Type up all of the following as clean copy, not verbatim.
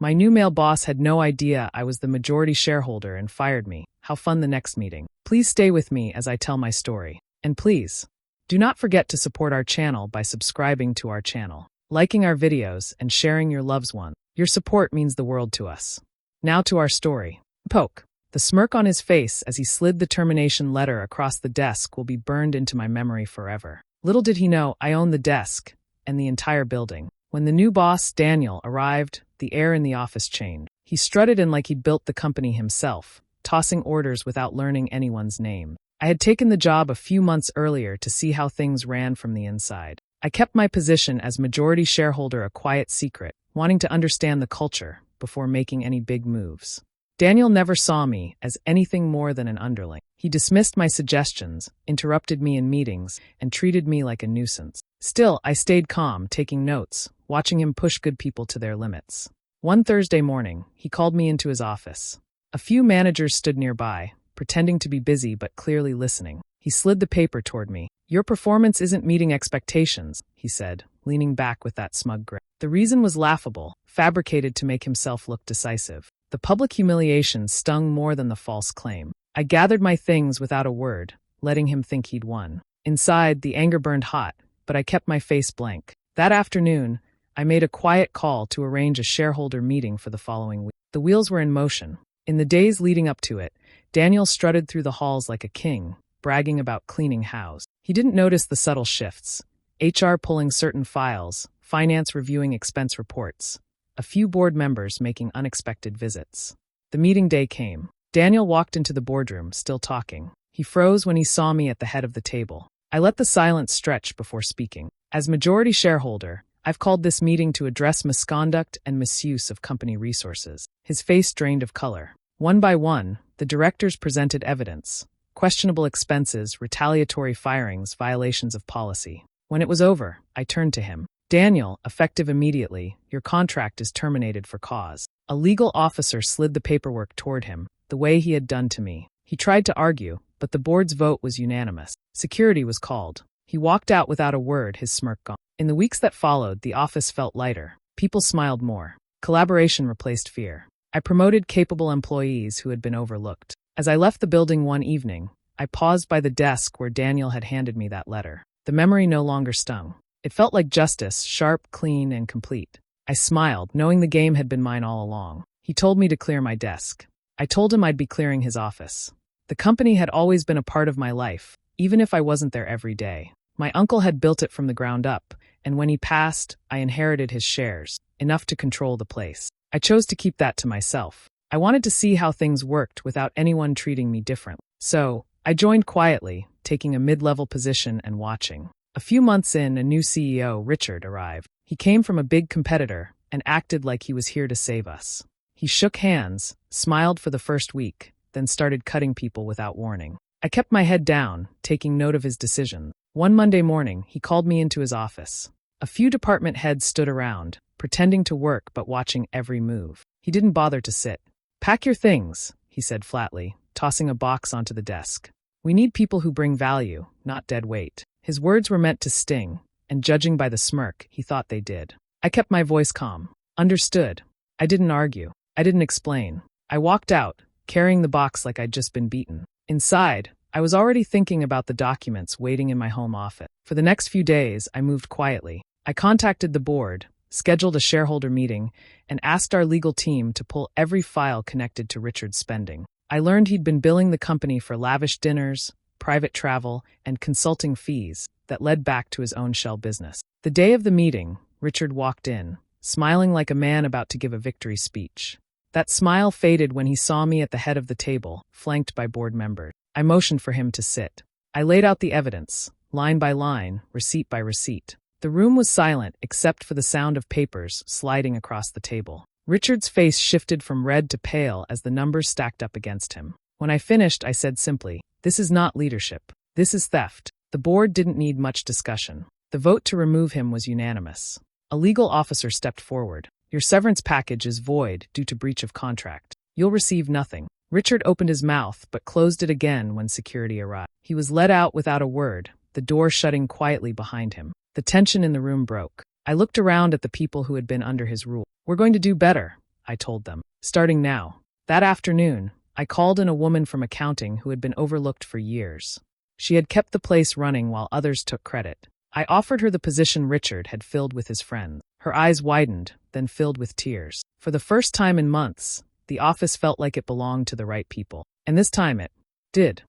My new male boss had no idea I was the majority shareholder and fired me. How fun the next meeting. Please stay with me as I tell my story. And please, do not forget to support our channel by subscribing to our channel, liking our videos, and sharing your loved ones. Your support means the world to us. Now to our story. Poke. The smirk on his face as he slid the termination letter across the desk will be burned into my memory forever. Little did he know I owned the desk and the entire building. When the new boss, Daniel, arrived, the air in the office changed. He strutted in like he'd built the company himself, tossing orders without learning anyone's name. I had taken the job a few months earlier to see how things ran from the inside. I kept my position as majority shareholder a quiet secret, wanting to understand the culture before making any big moves. Daniel never saw me as anything more than an underling. He dismissed my suggestions, interrupted me in meetings, and treated me like a nuisance. Still, I stayed calm, taking notes, watching him push good people to their limits. One Thursday morning, he called me into his office. A few managers stood nearby, pretending to be busy but clearly listening. He slid the paper toward me. "Your performance isn't meeting expectations," he said, leaning back with that smug grin. The reason was laughable, fabricated to make himself look decisive. The public humiliation stung more than the false claim. I gathered my things without a word, letting him think he'd won. Inside, the anger burned hot, but I kept my face blank. That afternoon, I made a quiet call to arrange a shareholder meeting for the following week. The wheels were in motion. In the days leading up to it, Daniel strutted through the halls like a king, bragging about cleaning house. He didn't notice the subtle shifts. HR pulling certain files, finance reviewing expense reports, a few board members making unexpected visits. The meeting day came. Daniel walked into the boardroom, still talking. He froze when he saw me at the head of the table. I let the silence stretch before speaking. As majority shareholder, I've called this meeting to address misconduct and misuse of company resources. His face drained of color. One by one, the directors presented evidence. Questionable expenses, retaliatory firings, violations of policy. When it was over, I turned to him. "Daniel, effective immediately, your contract is terminated for cause." A legal officer slid the paperwork toward him, the way he had done to me. He tried to argue, but the board's vote was unanimous. Security was called. He walked out without a word, his smirk gone. In the weeks that followed, the office felt lighter. People smiled more. Collaboration replaced fear. I promoted capable employees who had been overlooked. As I left the building one evening, I paused by the desk where Daniel had handed me that letter. The memory no longer stung. It felt like justice, sharp, clean, and complete. I smiled, knowing the game had been mine all along. He told me to clear my desk. I told him I'd be clearing his office. The company had always been a part of my life, even if I wasn't there every day. My uncle had built it from the ground up, and when he passed, I inherited his shares, enough to control the place. I chose to keep that to myself. I wanted to see how things worked without anyone treating me differently. So, I joined quietly, taking a mid-level position and watching. A few months in, a new CEO, Richard, arrived. He came from a big competitor and acted like he was here to save us. He shook hands, smiled for the first week, then started cutting people without warning. I kept my head down, taking note of his decisions. One Monday morning, he called me into his office. A few department heads stood around, pretending to work but watching every move. He didn't bother to sit. "Pack your things," he said flatly, tossing a box onto the desk. "We need people who bring value, not dead weight." His words were meant to sting, and judging by the smirk, he thought they did. I kept my voice calm. "Understood." I didn't argue. I didn't explain. I walked out, carrying the box like I'd just been beaten. Inside, I was already thinking about the documents waiting in my home office. For the next few days, I moved quietly. I contacted the board, scheduled a shareholder meeting, and asked our legal team to pull every file connected to Richard's spending. I learned he'd been billing the company for lavish dinners, private travel, and consulting fees that led back to his own shell business. The day of the meeting, Richard walked in, smiling like a man about to give a victory speech. That smile faded when he saw me at the head of the table, flanked by board members. I motioned for him to sit. I laid out the evidence, line by line, receipt by receipt. The room was silent except for the sound of papers sliding across the table. Richard's face shifted from red to pale as the numbers stacked up against him. When I finished, I said simply, "This is not leadership. This is theft." The board didn't need much discussion. The vote to remove him was unanimous. A legal officer stepped forward. "Your severance package is void due to breach of contract. You'll receive nothing." Richard opened his mouth but closed it again when security arrived. He was let out without a word, the door shutting quietly behind him. The tension in the room broke. I looked around at the people who had been under his rule. "We're going to do better," I told them. Starting now. That afternoon, I called in a woman from accounting who had been overlooked for years. She had kept the place running while others took credit. I offered her the position Richard had filled with his friends. Her eyes widened, then filled with tears. For the first time in months, the office felt like it belonged to the right people. And this time it did.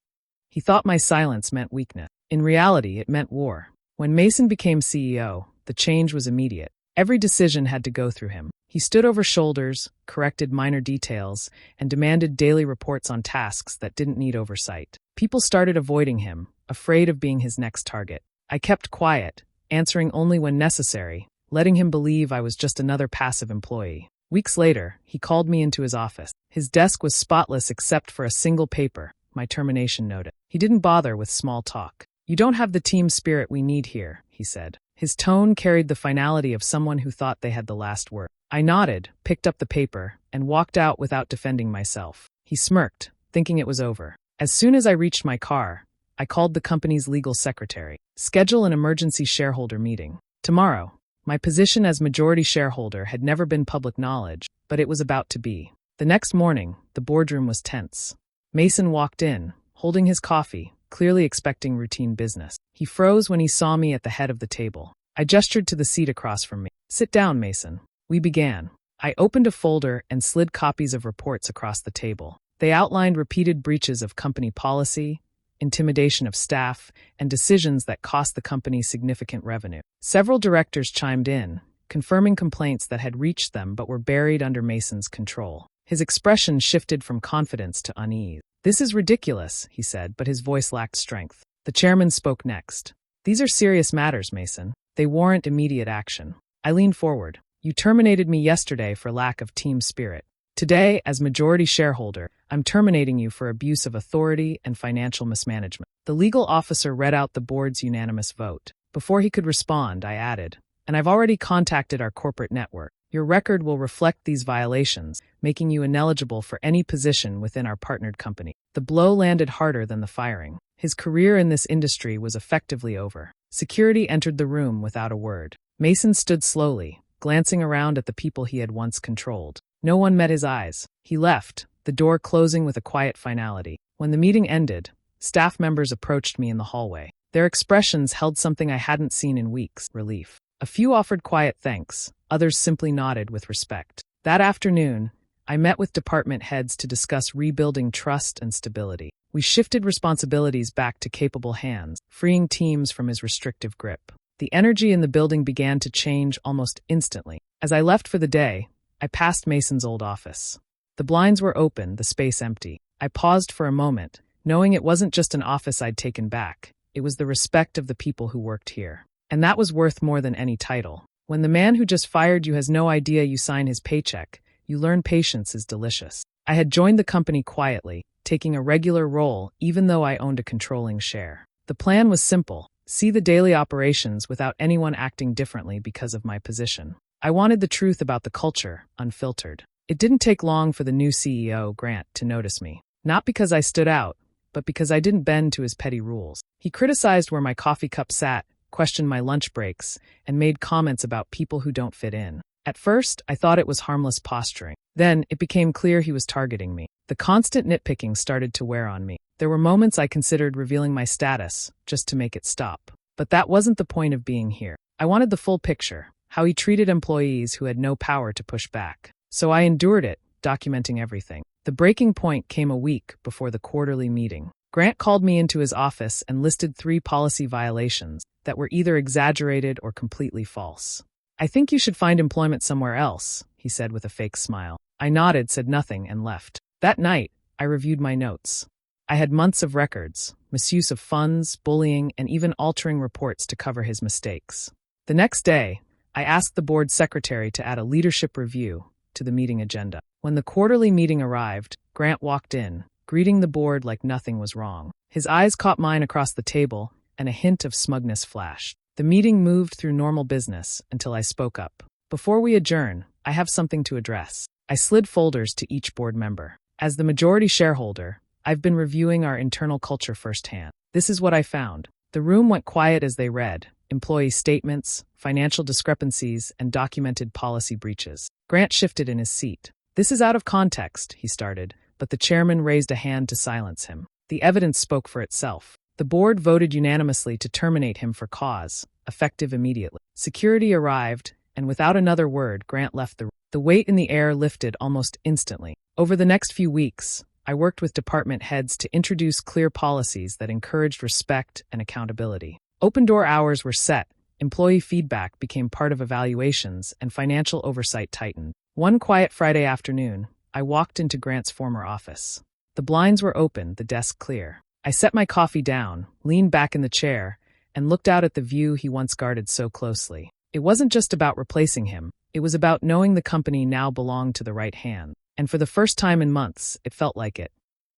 He thought my silence meant weakness. In reality, it meant war. When Mason became CEO, the change was immediate. Every decision had to go through him. He stood over shoulders, corrected minor details, and demanded daily reports on tasks that didn't need oversight. People started avoiding him, afraid of being his next target. I kept quiet, answering only when necessary, letting him believe I was just another passive employee. Weeks later, he called me into his office. His desk was spotless except for a single paper, my termination notice. He didn't bother with small talk. "You don't have the team spirit we need here," he said. His tone carried the finality of someone who thought they had the last word. I nodded, picked up the paper, and walked out without defending myself. He smirked, thinking it was over. As soon as I reached my car, I called the company's legal secretary. "Schedule an emergency shareholder meeting. Tomorrow." My position as majority shareholder had never been public knowledge, but it was about to be. The next morning, the boardroom was tense. Mason walked in, holding his coffee, clearly expecting routine business. He froze when he saw me at the head of the table. I gestured to the seat across from me. "Sit down, Mason." We began. I opened a folder and slid copies of reports across the table. They outlined repeated breaches of company policy, intimidation of staff, and decisions that cost the company significant revenue. Several directors chimed in, confirming complaints that had reached them but were buried under Mason's control. His expression shifted from confidence to unease. "This is ridiculous," he said, but his voice lacked strength. The chairman spoke next. "These are serious matters, Mason. They warrant immediate action." I leaned forward. "You terminated me yesterday for lack of team spirit. Today, as majority shareholder, I'm terminating you for abuse of authority and financial mismanagement." The legal officer read out the board's unanimous vote. Before he could respond, I added, "And I've already contacted our corporate network. Your record will reflect these violations, making you ineligible for any position within our partnered company." The blow landed harder than the firing. His career in this industry was effectively over. Security entered the room without a word. Mason stood slowly, glancing around at the people he had once controlled. No one met his eyes. He left, the door closing with a quiet finality. When the meeting ended, staff members approached me in the hallway. Their expressions held something I hadn't seen in weeks: relief. A few offered quiet thanks, others simply nodded with respect. That afternoon, I met with department heads to discuss rebuilding trust and stability. We shifted responsibilities back to capable hands, freeing teams from his restrictive grip. The energy in the building began to change almost instantly. As I left for the day, I passed Mason's old office. The blinds were open, the space empty. I paused for a moment, knowing it wasn't just an office I'd taken back. It was the respect of the people who worked here. And that was worth more than any title. When the man who just fired you has no idea you sign his paycheck, you learn patience is delicious. I had joined the company quietly, taking a regular role even though I owned a controlling share. The plan was simple: see the daily operations without anyone acting differently because of my position. I wanted the truth about the culture, unfiltered. It didn't take long for the new CEO, Grant, to notice me. Not because I stood out, but because I didn't bend to his petty rules. He criticized where my coffee cup sat, questioned my lunch breaks, and made comments about people who don't fit in. At first, I thought it was harmless posturing. Then, it became clear he was targeting me. The constant nitpicking started to wear on me. There were moments I considered revealing my status, just to make it stop. But that wasn't the point of being here. I wanted the full picture, how he treated employees who had no power to push back. So I endured it, documenting everything. The breaking point came a week before the quarterly meeting. Grant called me into his office and listed 3 policy violations that were either exaggerated or completely false. "I think you should find employment somewhere else," he said with a fake smile. I nodded, said nothing, and left. That night, I reviewed my notes. I had months of records, misuse of funds, bullying, and even altering reports to cover his mistakes. The next day, I asked the board secretary to add a leadership review to the meeting agenda. When the quarterly meeting arrived, Grant walked in, greeting the board like nothing was wrong. His eyes caught mine across the table, and a hint of smugness flashed. The meeting moved through normal business until I spoke up. "Before we adjourn, I have something to address." I slid folders to each board member. As the majority shareholder, I've been reviewing our internal culture firsthand. This is what I found. The room went quiet as they read employee statements, financial discrepancies, and documented policy breaches. Grant shifted in his seat. "This is out of context," he started, but the chairman raised a hand to silence him. The evidence spoke for itself. The board voted unanimously to terminate him for cause, effective immediately. Security arrived, and without another word, Grant left the room. The weight in the air lifted almost instantly. Over the next few weeks, I worked with department heads to introduce clear policies that encouraged respect and accountability. Open-door hours were set, employee feedback became part of evaluations, and financial oversight tightened. One quiet Friday afternoon, I walked into Grant's former office. The blinds were open, the desk clear. I set my coffee down, leaned back in the chair, and looked out at the view he once guarded so closely. It wasn't just about replacing him. It was about knowing the company now belonged to the right hand. And for the first time in months, it felt like it.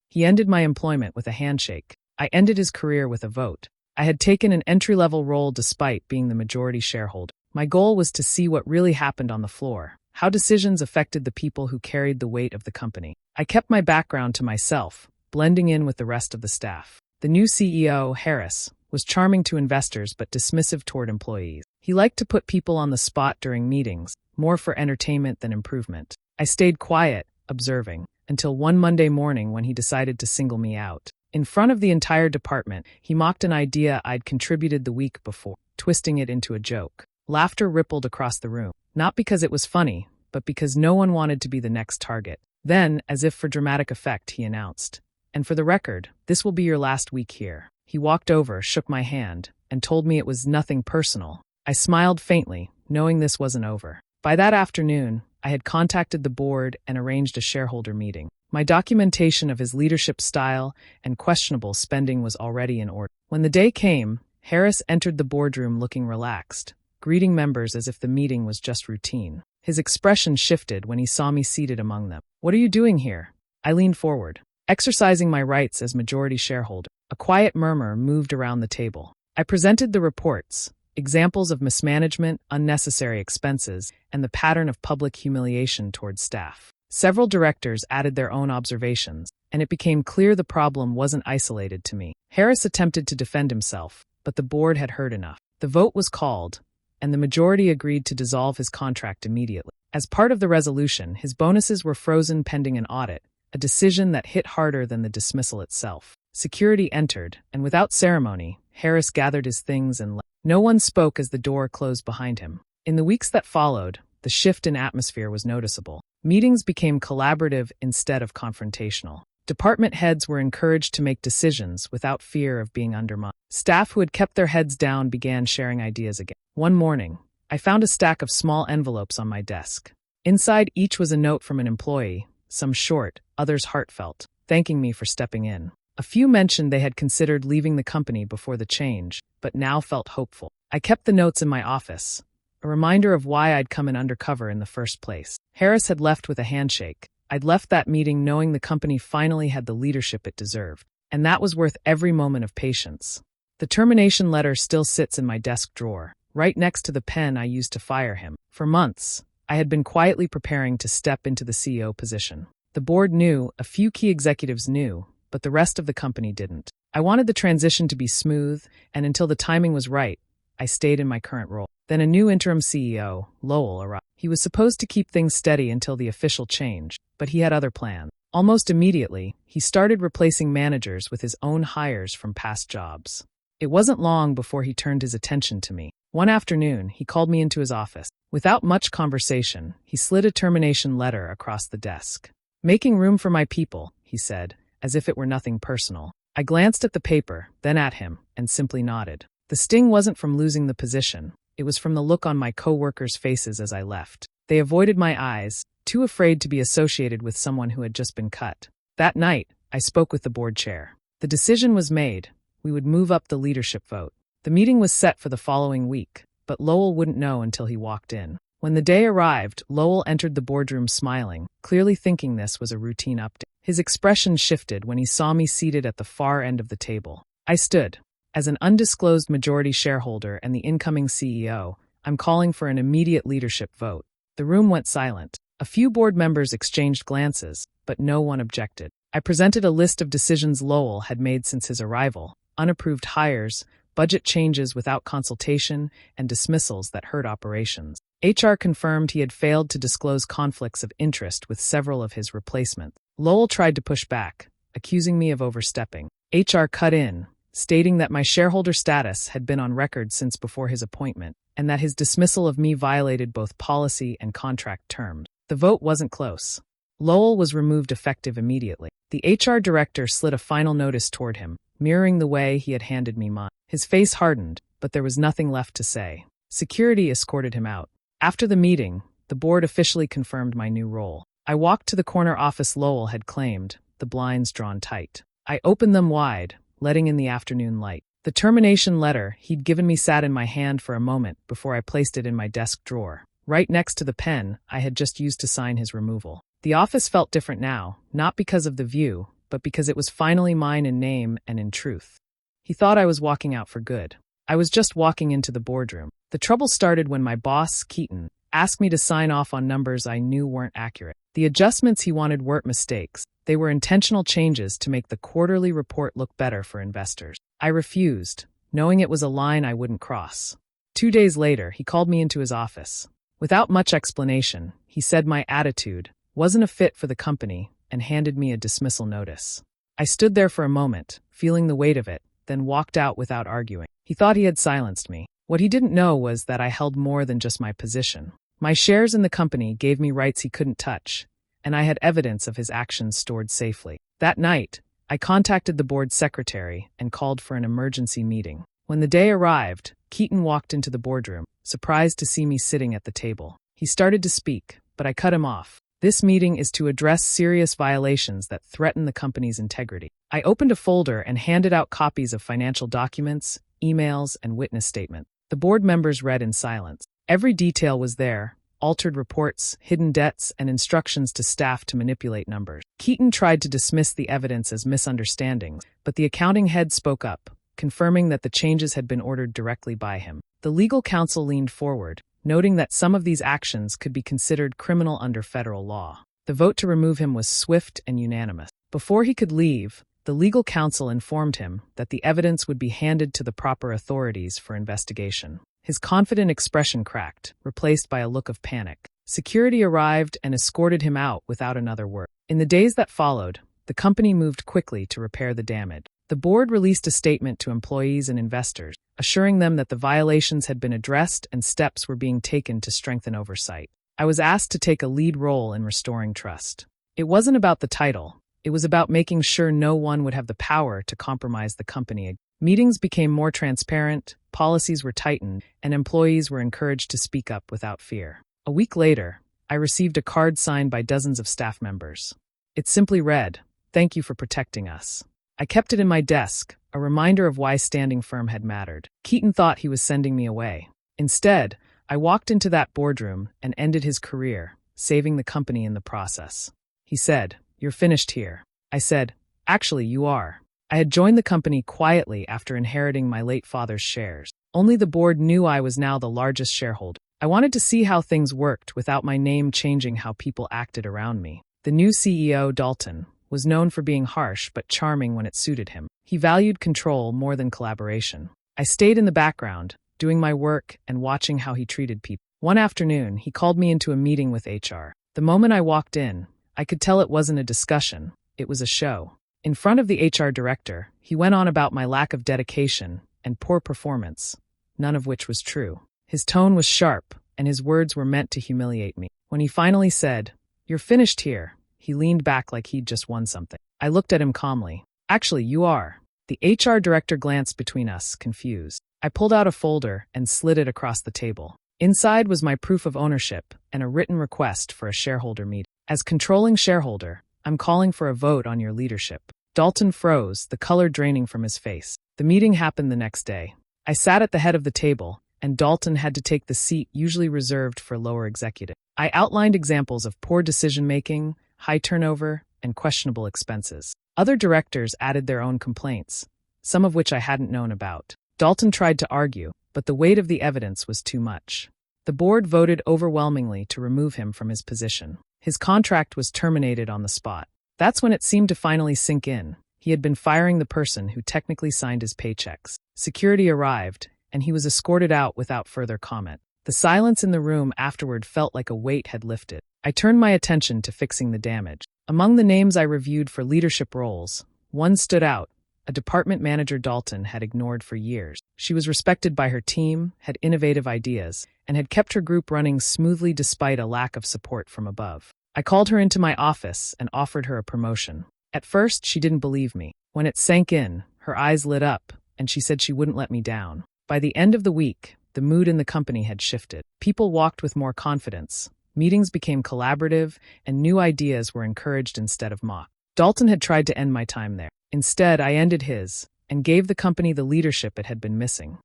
He ended my employment with a handshake. I ended his career with a vote. I had taken an entry-level role despite being the majority shareholder. My goal was to see what really happened on the floor, how decisions affected the people who carried the weight of the company. I kept my background to myself, blending in with the rest of the staff. The new CEO, Harris, was charming to investors but dismissive toward employees. He liked to put people on the spot during meetings, more for entertainment than improvement. I stayed quiet, observing, until one Monday morning when he decided to single me out. In front of the entire department, he mocked an idea I'd contributed the week before, twisting it into a joke. Laughter rippled across the room, not because it was funny, but because no one wanted to be the next target. Then, as if for dramatic effect, he announced, "And for the record, this will be your last week here." He walked over, shook my hand, and told me it was nothing personal. I smiled faintly, knowing this wasn't over. By that afternoon, I had contacted the board and arranged a shareholder meeting. My documentation of his leadership style and questionable spending was already in order. When the day came, Harris entered the boardroom looking relaxed, greeting members as if the meeting was just routine. His expression shifted when he saw me seated among them. "What are you doing here?" I leaned forward, exercising my rights as majority shareholder. A quiet murmur moved around the table. I presented the reports, examples of mismanagement, unnecessary expenses, and the pattern of public humiliation towards staff. Several directors added their own observations, and it became clear the problem wasn't isolated to me. Harris attempted to defend himself, but the board had heard enough. The vote was called, and the majority agreed to dissolve his contract immediately. As part of the resolution, his bonuses were frozen pending an audit, a decision that hit harder than the dismissal itself. Security entered, and without ceremony, Harris gathered his things and left. No one spoke as the door closed behind him. In the weeks that followed, the shift in atmosphere was noticeable. Meetings became collaborative instead of confrontational. Department heads were encouraged to make decisions without fear of being undermined. Staff who had kept their heads down began sharing ideas again. One morning, I found a stack of small envelopes on my desk. Inside each was a note from an employee, some short, others heartfelt, thanking me for stepping in. A few mentioned they had considered leaving the company before the change, but now felt hopeful. I kept the notes in my office, a reminder of why I'd come in undercover in the first place. Harris had left with a handshake. I'd left that meeting knowing the company finally had the leadership it deserved, and that was worth every moment of patience. The termination letter still sits in my desk drawer, right next to the pen I used to fire him. For months, I had been quietly preparing to step into the CEO position. The board knew, a few key executives knew, but the rest of the company didn't. I wanted the transition to be smooth, and until the timing was right, I stayed in my current role. Then a new interim CEO, Lowell, arrived. He was supposed to keep things steady until the official change, but he had other plans. Almost immediately, he started replacing managers with his own hires from past jobs. It wasn't long before he turned his attention to me. One afternoon, he called me into his office. Without much conversation, he slid a termination letter across the desk. "Making room for my people," he said, as if it were nothing personal. I glanced at the paper, then at him, and simply nodded. The sting wasn't from losing the position. It was from the look on my co-workers' faces as I left. They avoided my eyes, too afraid to be associated with someone who had just been cut. That night, I spoke with the board chair. The decision was made. We would move up the leadership vote. The meeting was set for the following week, but Lowell wouldn't know until he walked in. When the day arrived, Lowell entered the boardroom smiling, clearly thinking this was a routine update. His expression shifted when he saw me seated at the far end of the table. I stood. As an undisclosed majority shareholder and the incoming CEO, I'm calling for an immediate leadership vote. The room went silent. A few board members exchanged glances, but no one objected. I presented a list of decisions Lowell had made since his arrival: unapproved hires, budget changes without consultation, and dismissals that hurt operations. HR confirmed he had failed to disclose conflicts of interest with several of his replacements. Lowell tried to push back, accusing me of overstepping. HR cut in, stating that my shareholder status had been on record since before his appointment, and that his dismissal of me violated both policy and contract terms. The vote wasn't close. Lowell was removed effective immediately. The HR director slid a final notice toward him, mirroring the way he had handed me mine. His face hardened, but there was nothing left to say. Security escorted him out. After the meeting, the board officially confirmed my new role. I walked to the corner office Lowell had claimed, the blinds drawn tight. I opened them wide, letting in the afternoon light. The termination letter he'd given me sat in my hand for a moment before I placed it in my desk drawer, right next to the pen I had just used to sign his removal. The office felt different now, not because of the view, but because it was finally mine in name and in truth. He thought I was walking out for good. I was just walking into the boardroom. The trouble started when my boss, Katon, asked me to sign off on numbers I knew weren't accurate. The adjustments he wanted weren't mistakes. They were intentional changes to make the quarterly report look better for investors. I refused, knowing it was a line I wouldn't cross. 2 days later, he called me into his office. Without much explanation, he said my attitude wasn't a fit for the company and handed me a dismissal notice. I stood there for a moment, feeling the weight of it, then walked out without arguing. He thought he had silenced me. What he didn't know was that I held more than just my position. My shares in the company gave me rights he couldn't touch, and I had evidence of his actions stored safely. That night, I contacted the board secretary and called for an emergency meeting. When the day arrived, Katon walked into the boardroom, surprised to see me sitting at the table. He started to speak, but I cut him off. This meeting is to address serious violations that threaten the company's integrity. I opened a folder and handed out copies of financial documents, emails, and witness statements. The board members read in silence. Every detail was there: altered reports, hidden debts, and instructions to staff to manipulate numbers. Katon tried to dismiss the evidence as misunderstandings, but the accounting head spoke up, confirming that the changes had been ordered directly by him. The legal counsel leaned forward, noting that some of these actions could be considered criminal under federal law. The vote to remove him was swift and unanimous. Before he could leave, the legal counsel informed him that the evidence would be handed to the proper authorities for investigation. His confident expression cracked, replaced by a look of panic. Security arrived and escorted him out without another word. In the days that followed, the company moved quickly to repair the damage. The board released a statement to employees and investors, assuring them that the violations had been addressed and steps were being taken to strengthen oversight. I was asked to take a lead role in restoring trust. It wasn't about the title. It was about making sure no one would have the power to compromise the company. Meetings became more transparent, policies were tightened, and employees were encouraged to speak up without fear. A week later, I received a card signed by dozens of staff members. It simply read, "Thank you for protecting us." I kept it in my desk, a reminder of why standing firm had mattered. Katon thought he was sending me away. Instead, I walked into that boardroom and ended his career, saving the company in the process. He said, "You're finished here." I said, "Actually, you are." I had joined the company quietly after inheriting my late father's shares. Only the board knew I was now the largest shareholder. I wanted to see how things worked without my name changing how people acted around me. The new CEO, Dalton, was known for being harsh but charming when it suited him. He valued control more than collaboration. I stayed in the background, doing my work and watching how he treated people. One afternoon, he called me into a meeting with HR. The moment I walked in, I could tell it wasn't a discussion, it was a show. In front of the HR director, he went on about my lack of dedication and poor performance, none of which was true. His tone was sharp, and his words were meant to humiliate me. When he finally said, "You're finished here," he leaned back like he'd just won something. I looked at him calmly. "Actually, you are." The HR director glanced between us, confused. I pulled out a folder and slid it across the table. Inside was my proof of ownership and a written request for a shareholder meeting. As controlling shareholder, I'm calling for a vote on your leadership. Dalton froze, the color draining from his face. The meeting happened the next day. I sat at the head of the table, and Dalton had to take the seat usually reserved for lower executives. I outlined examples of poor decision-making, high turnover, and questionable expenses. Other directors added their own complaints, some of which I hadn't known about. Dalton tried to argue, but the weight of the evidence was too much. The board voted overwhelmingly to remove him from his position. His contract was terminated on the spot. That's when it seemed to finally sink in. He had been firing the person who technically signed his paychecks. Security arrived, and he was escorted out without further comment. The silence in the room afterward felt like a weight had lifted. I turned my attention to fixing the damage. Among the names I reviewed for leadership roles, one stood out. A department manager Dalton had ignored for years. She was respected by her team, had innovative ideas, and had kept her group running smoothly despite a lack of support from above. I called her into my office and offered her a promotion. At first, she didn't believe me. When it sank in, her eyes lit up, and she said she wouldn't let me down. By the end of the week, the mood in the company had shifted. People walked with more confidence. Meetings became collaborative, and new ideas were encouraged instead of mocked. Dalton had tried to end my time there. Instead, I ended his, and gave the company the leadership it had been missing.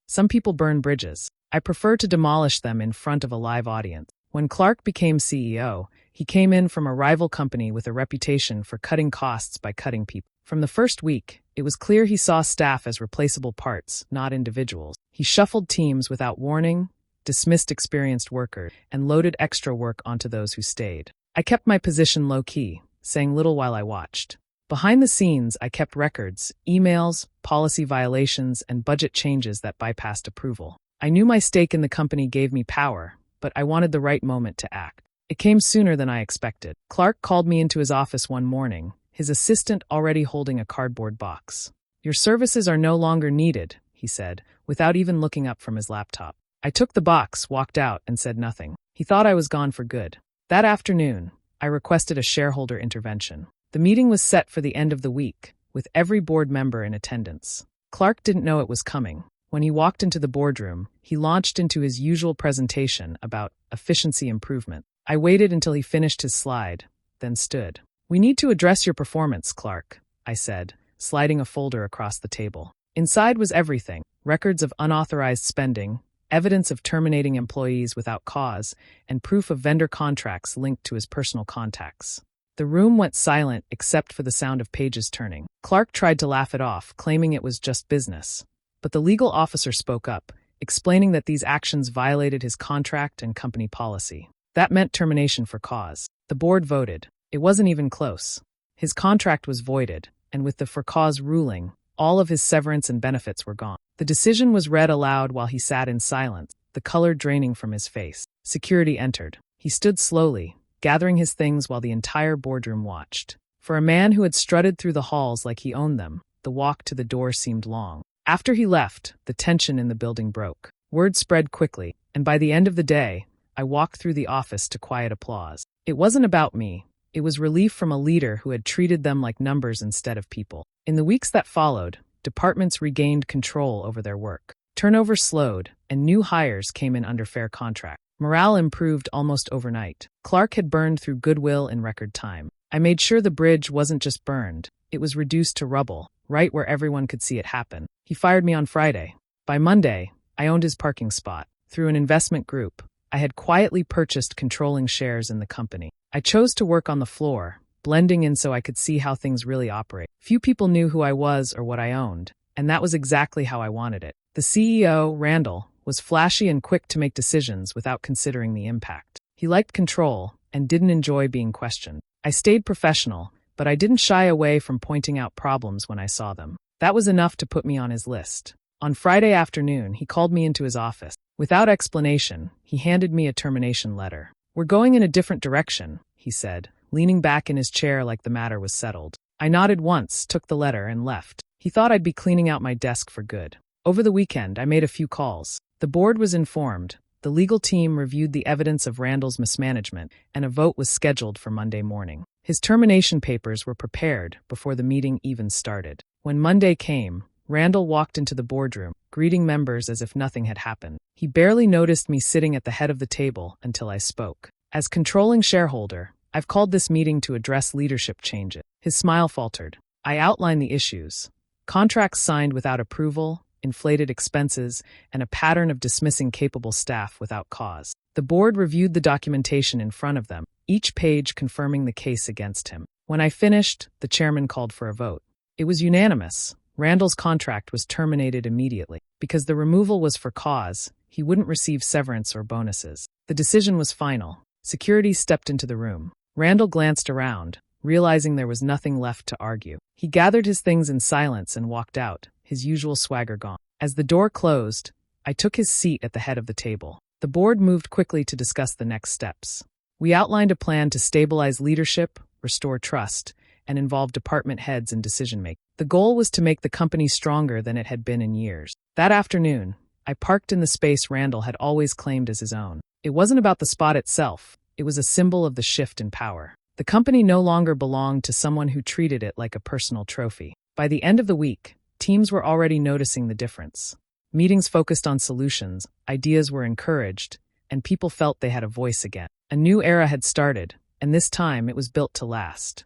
Some people burn bridges. I prefer to demolish them in front of a live audience. When Clark became CEO, he came in from a rival company with a reputation for cutting costs by cutting people. From the first week, it was clear he saw staff as replaceable parts, not individuals. He shuffled teams without warning, dismissed experienced workers, and loaded extra work onto those who stayed. I kept my position low-key, saying little while I watched. Behind the scenes, I kept records, emails, policy violations, and budget changes that bypassed approval. I knew my stake in the company gave me power, but I wanted the right moment to act. It came sooner than I expected. Clark called me into his office one morning, his assistant already holding a cardboard box. "Your services are no longer needed," he said, without even looking up from his laptop. I took the box, walked out, and said nothing. He thought I was gone for good. That afternoon, I requested a shareholder intervention. The meeting was set for the end of the week, with every board member in attendance. Clark didn't know it was coming. When he walked into the boardroom, he launched into his usual presentation about efficiency improvement. I waited until he finished his slide, then stood. "We need to address your performance, Clark," I said, sliding a folder across the table. Inside was everything: records of unauthorized spending, evidence of terminating employees without cause, and proof of vendor contracts linked to his personal contacts. The room went silent except for the sound of pages turning. Clark tried to laugh it off, claiming it was just business. But the legal officer spoke up, explaining that these actions violated his contract and company policy. That meant termination for cause. The board voted. It wasn't even close. His contract was voided, and with the for cause ruling, all of his severance and benefits were gone. The decision was read aloud while he sat in silence, the color draining from his face. Security entered. He stood slowly, gathering his things while the entire boardroom watched. For a man who had strutted through the halls like he owned them, the walk to the door seemed long. After he left, the tension in the building broke. Word spread quickly, and by the end of the day, I walked through the office to quiet applause. It wasn't about me. It was relief from a leader who had treated them like numbers instead of people. In the weeks that followed, departments regained control over their work. Turnover slowed, and new hires came in under fair contract. Morale improved almost overnight. Clark had burned through goodwill in record time. I made sure the bridge wasn't just burned, it was reduced to rubble, right where everyone could see it happen. He fired me on Friday. By Monday, I owned his parking spot. Through an investment group, I had quietly purchased controlling shares in the company. I chose to work on the floor, blending in so I could see how things really operate. Few people knew who I was or what I owned, and that was exactly how I wanted it. The CEO, Randall, was flashy and quick to make decisions without considering the impact. He liked control and didn't enjoy being questioned. I stayed professional, but I didn't shy away from pointing out problems when I saw them. That was enough to put me on his list. On Friday afternoon, he called me into his office. Without explanation, he handed me a termination letter. "We're going in a different direction," he said, leaning back in his chair like the matter was settled. I nodded once, took the letter, and left. He thought I'd be cleaning out my desk for good. Over the weekend, I made a few calls. The board was informed. The legal team reviewed the evidence of Randall's mismanagement, and a vote was scheduled for Monday morning. His termination papers were prepared before the meeting even started. When Monday came, Randall walked into the boardroom, greeting members as if nothing had happened. He barely noticed me sitting at the head of the table until I spoke. "As controlling shareholder, I've called this meeting to address leadership changes." His smile faltered. I outlined the issues: contracts signed without approval, inflated expenses, and a pattern of dismissing capable staff without cause. The board reviewed the documentation in front of them, each page confirming the case against him. When I finished, the chairman called for a vote. It was unanimous. Randall's contract was terminated immediately. Because the removal was for cause, he wouldn't receive severance or bonuses. The decision was final. Security stepped into the room. Randall glanced around, realizing there was nothing left to argue. He gathered his things in silence and walked out, his usual swagger gone. As the door closed, I took his seat at the head of the table. The board moved quickly to discuss the next steps. We outlined a plan to stabilize leadership, restore trust, and involve department heads in decision-making. The goal was to make the company stronger than it had been in years. That afternoon, I parked in the space Randall had always claimed as his own. It wasn't about the spot itself. It was a symbol of the shift in power. The company no longer belonged to someone who treated it like a personal trophy. By the end of the week, teams were already noticing the difference. Meetings focused on solutions, ideas were encouraged, and people felt they had a voice again. A new era had started, and this time it was built to last.